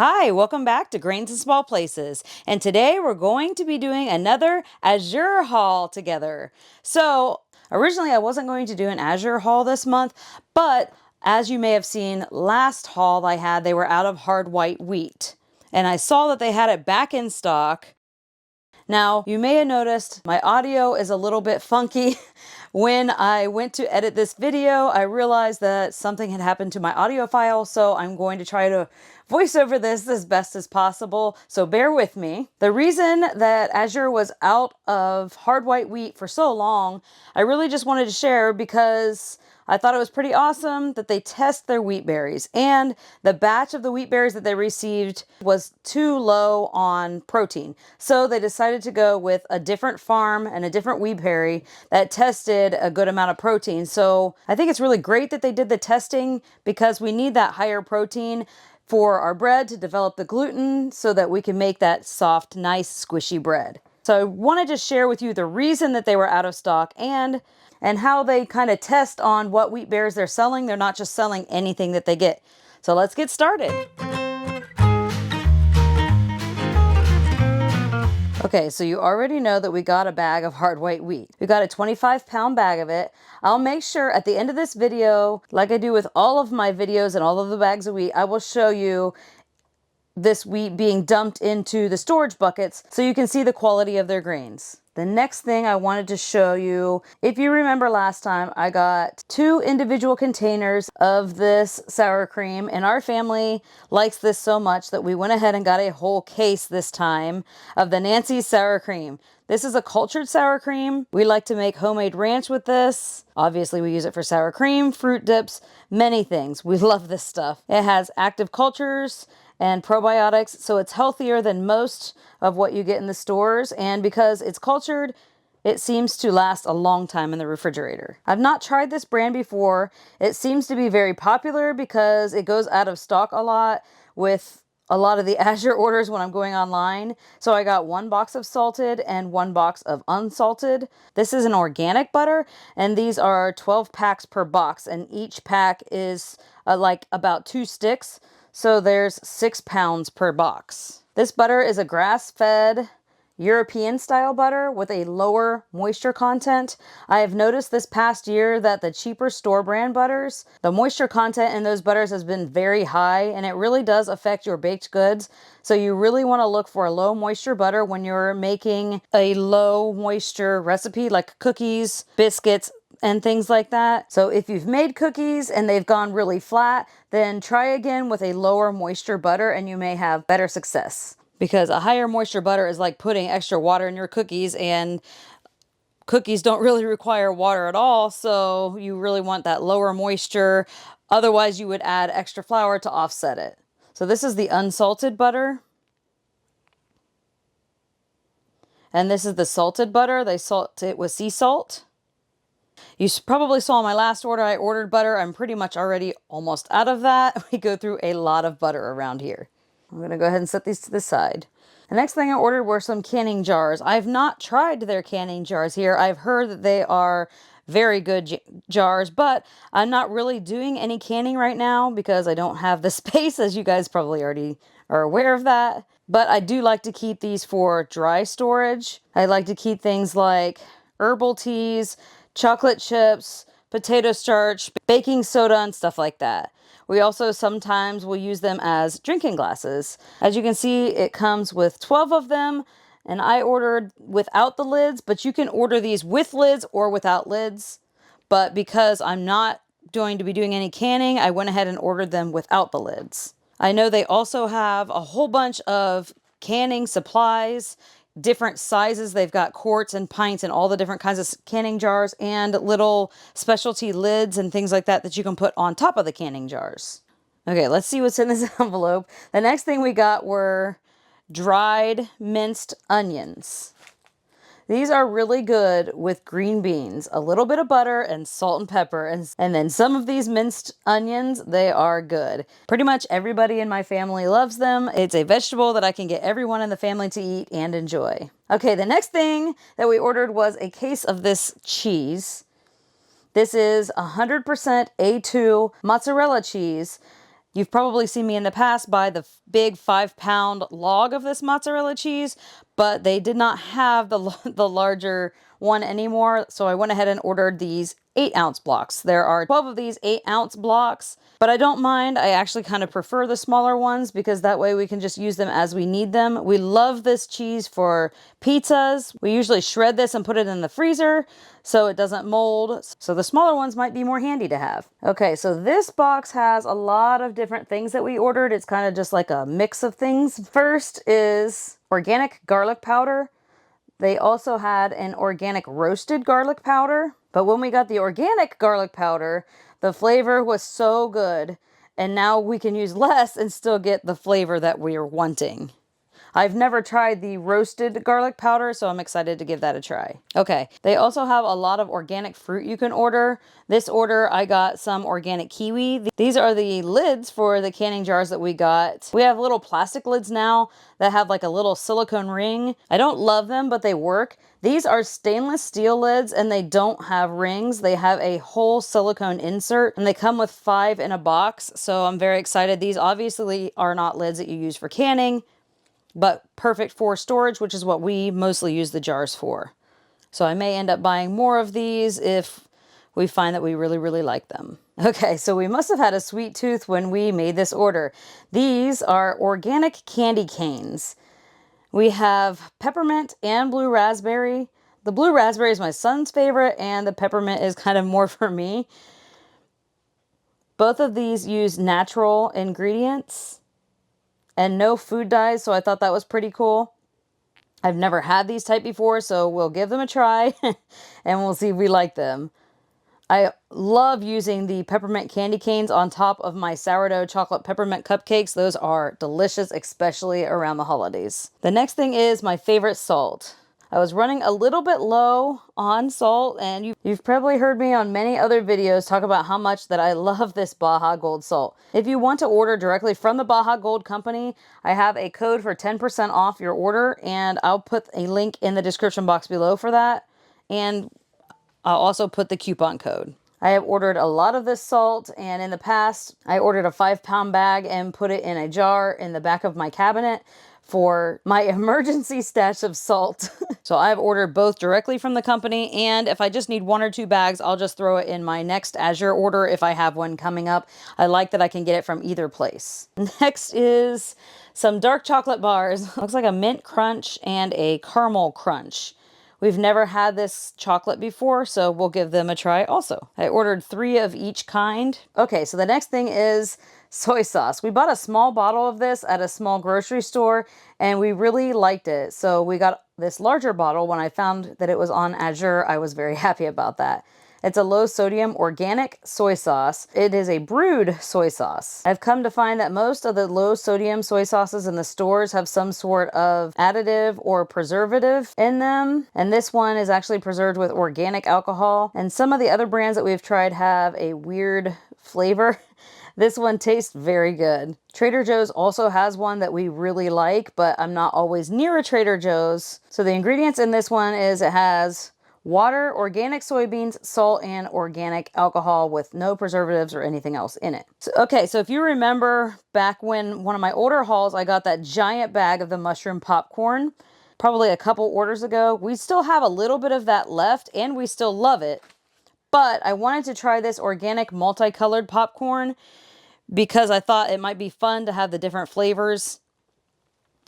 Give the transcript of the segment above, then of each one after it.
Hi, welcome back to Grains and Small Places. And today we're going to be doing another Azure haul together. So originally I wasn't going to do an Azure haul this month, but as you may have seen last haul I had, they were out of hard white wheat. And I saw that they had it back in stock. Now, you may have noticed my audio is a little bit funky. When I went to edit this video, I realized that something had happened to my audio file, so I'm going to try to voice over this as best as possible, so bear with me. The reason that Azure was out of hard white wheat for so long, I really just wanted to share because I thought it was pretty awesome that they test their wheat berries, and the batch of the wheat berries that they received was too low on protein. So they decided to go with a different farm and a different wheat berry that tested a good amount of protein. So I think it's really great that they did the testing because we need that higher protein for our bread to develop the gluten so that we can make that soft, nice, squishy bread. So I wanted to share with you the reason that they were out of stock and how they kind of test on what wheat berries they're selling. They're not just selling anything that they get. So let's get started. Okay, so you already know that we got a bag of hard white wheat. We got a 25-pound bag of it. I'll make sure at the end of this video, like I do with all of my videos and all of the bags of wheat, I will show you this wheat being dumped into the storage buckets so you can see the quality of their grains. The next thing I wanted to show you, if you remember last time, I got 2 individual containers of this sour cream, and our family likes this so much that we went ahead and got a whole case this time of the Nancy's sour cream. This is a cultured sour cream. We like to make homemade ranch with this. Obviously, we use it for sour cream, fruit dips, many things. We love this stuff. It has active cultures and probiotics, so it's healthier than most of what you get in the stores, and because it's cultured, it seems to last a long time in the refrigerator. I've not tried this brand before. It seems to be very popular because it goes out of stock a lot with a lot of the Azure orders when I'm going online. So I got 1 box of salted and 1 box of unsalted. This is an organic butter, and these are 12 packs per box, and each pack is like about 2 sticks. So there's 6 pounds per box. This butter is a grass-fed European style butter with a lower moisture content. I have noticed this past year that the cheaper store brand butters, the moisture content in those butters has been very high, and it really does affect your baked goods. So you really want to look for a low moisture butter when you're making a low moisture recipe like cookies, biscuits, and things like that. So if you've made cookies and they've gone really flat, then try again with a lower moisture butter and you may have better success. Because a higher moisture butter is like putting extra water in your cookies, and cookies don't really require water at all, so you really want that lower moisture. Otherwise, you would add extra flour to offset it. So this is the unsalted butter. And this is the salted butter. They salt it with sea salt. You probably saw my last order, I ordered butter. I'm pretty much already almost out of that. We go through a lot of butter around here. I'm going to go ahead and set these to the side. The next thing I ordered were some canning jars. I've not tried their canning jars here. I've heard that they are very good jars, but I'm not really doing any canning right now because I don't have the space, as you guys probably already are aware of that. But I do like to keep these for dry storage. I like to keep things like herbal teas, chocolate chips, potato starch, baking soda, and stuff like that. We also sometimes will use them as drinking glasses. As you can see, it comes with 12 of them, and I ordered without the lids, but you can order these with lids or without lids. But because I'm not going to be doing any canning, I went ahead and ordered them without the lids. I know they also have a whole bunch of canning supplies, different sizes. They've got quarts and pints and all the different kinds of canning jars and little specialty lids and things like that that you can put on top of the canning jars. Okay, let's see what's in this envelope. The next thing we got were dried minced onions. These are really good with green beans, a little bit of butter and salt and pepper, and then some of these minced onions, they are good. Pretty much everybody in my family loves them. It's a vegetable that I can get everyone in the family to eat and enjoy. Okay, the next thing that we ordered was a case of this cheese. This is 100% A2 mozzarella cheese. You've probably seen me in the past buy the big 5-pound log of this mozzarella cheese, but they did not have the larger one anymore. So I went ahead and ordered these 8-ounce blocks. There are 12 of these 8-ounce blocks, but I don't mind. I actually kind of prefer the smaller ones because that way we can just use them as we need them. We love this cheese for pizzas. We usually shred this and put it in the freezer so it doesn't mold. So the smaller ones might be more handy to have. Okay, so this box has a lot of different things that we ordered. It's kind of just like a mix of things. First is organic garlic powder. They also had an organic roasted garlic powder. But when we got the organic garlic powder, the flavor was so good. And now we can use less and still get the flavor that we are wanting. I've never tried the roasted garlic powder, so I'm excited to give that a try. Okay, they also have a lot of organic fruit you can order. This order, I got some organic kiwi. These are the lids for the canning jars that we got. We have little plastic lids now that have like a little silicone ring. I don't love them, but they work. These are stainless steel lids and they don't have rings. They have a whole silicone insert and they come with 5 in a box. So I'm very excited. These obviously are not lids that you use for canning, but perfect for storage, which is what we mostly use the jars for. So I may end up buying more of these if we find that we really, really like them. Okay, so we must have had a sweet tooth when we made this order. These are organic candy canes. We have peppermint and blue raspberry. The blue raspberry is my son's favorite and the peppermint is kind of more for me. Both of these use natural ingredients and no food dyes, so I thought that was pretty cool. I've never had these type before, so we'll give them a try and we'll see if we like them. I love using the peppermint candy canes on top of my sourdough chocolate peppermint cupcakes. Those are delicious, especially around the holidays. The next thing is my favorite salt. I was running a little bit low on salt, and you've probably heard me on many other videos talk about how much that I love this Baja Gold salt. If you want to order directly from the Baja Gold company, I have a code for 10% off your order, and I'll put a link in the description box below for that, and I'll also put the coupon code. I have ordered a lot of this salt, and in the past, I ordered a 5-pound bag and put it in a jar in the back of my cabinet for my emergency stash of salt. So I've ordered both directly from the company, and if I just need 1 or 2 bags, I'll just throw it in my next Azure order if I have one coming up. I like that I can get it from either place. Next is some dark chocolate bars. Looks like a mint crunch and a caramel crunch. We've never had this chocolate before, so we'll give them a try also. I ordered 3 of each kind. Okay, so the next thing is soy sauce. We bought a small bottle of this at a small grocery store, and we really liked it. So we got this larger bottle. When I found that it was on Azure, I was very happy about that. It's a low sodium organic soy sauce. It is a brewed soy sauce. I've come to find that most of the low sodium soy sauces in the stores have some sort of additive or preservative in them. And this one is actually preserved with organic alcohol. And some of the other brands that we've tried have a weird flavor. This one tastes very good. Trader Joe's also has one that we really like, but I'm not always near a Trader Joe's. So the ingredients in this one is it has water, organic soybeans, salt, and organic alcohol with no preservatives or anything else in it. So if you remember back when one of my older hauls, I got that giant bag of the mushroom popcorn, probably a couple orders ago. We still have a little bit of that left and we still love it. But I wanted to try this organic multicolored popcorn because I thought it might be fun to have the different flavors.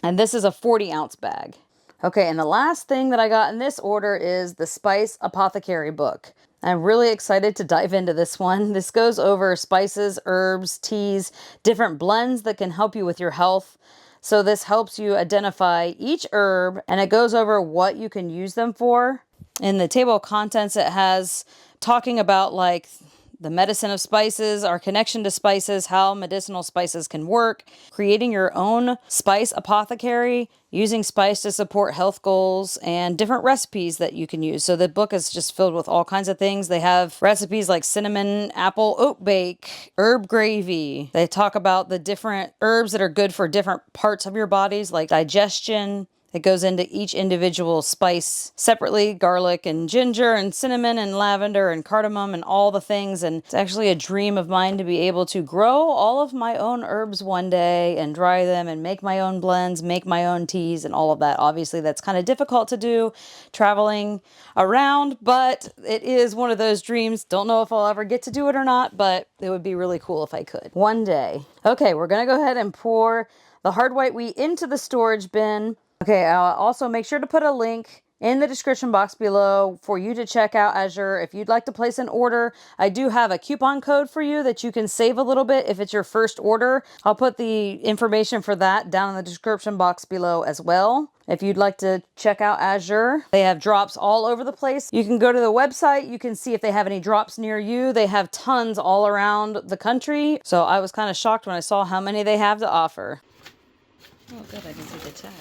And this is a 40-ounce bag. Okay, and the last thing that I got in this order is the Spice Apothecary book. I'm really excited to dive into this one. This goes over spices, herbs, teas, different blends that can help you with your health. So this helps you identify each herb, and it goes over what you can use them for. In the table of contents, it has talking about like the medicine of spices, our connection to spices, how medicinal spices can work, creating your own spice apothecary, using spice to support health goals, and different recipes that you can use. So the book is just filled with all kinds of things. They have recipes like cinnamon, apple, oat bake, herb gravy. They talk about the different herbs that are good for different parts of your bodies, like digestion. It goes into each individual spice separately, garlic and ginger and cinnamon and lavender and cardamom and all the things. And it's actually a dream of mine to be able to grow all of my own herbs one day and dry them and make my own blends, make my own teas and all of that. Obviously, that's kind of difficult to do traveling around, but it is one of those dreams. Don't know if I'll ever get to do it or not, but it would be really cool if I could one day. Okay, we're gonna go ahead and pour the hard white wheat into the storage bin. Okay, I'll also make sure to put a link in the description box below for you to check out Azure. If you'd like to place an order, I do have a coupon code for you that you can save a little bit if it's your first order. I'll put the information for that down in the description box below as well. If you'd like to check out Azure, they have drops all over the place. You can go to the website. You can see if they have any drops near you. They have tons all around the country. So I was kind of shocked when I saw how many they have to offer. Oh, good. I didn't see the tag.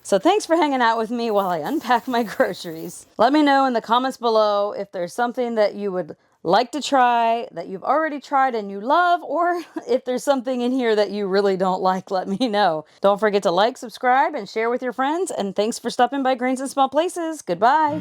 So thanks for hanging out with me while I unpack my groceries. Let me know in the comments below if there's something that you would like to try, that you've already tried and you love, or if there's something in here that you really don't like, let me know. Don't forget to like, subscribe, and share with your friends. And thanks for stopping by Grains and Small Places. Goodbye.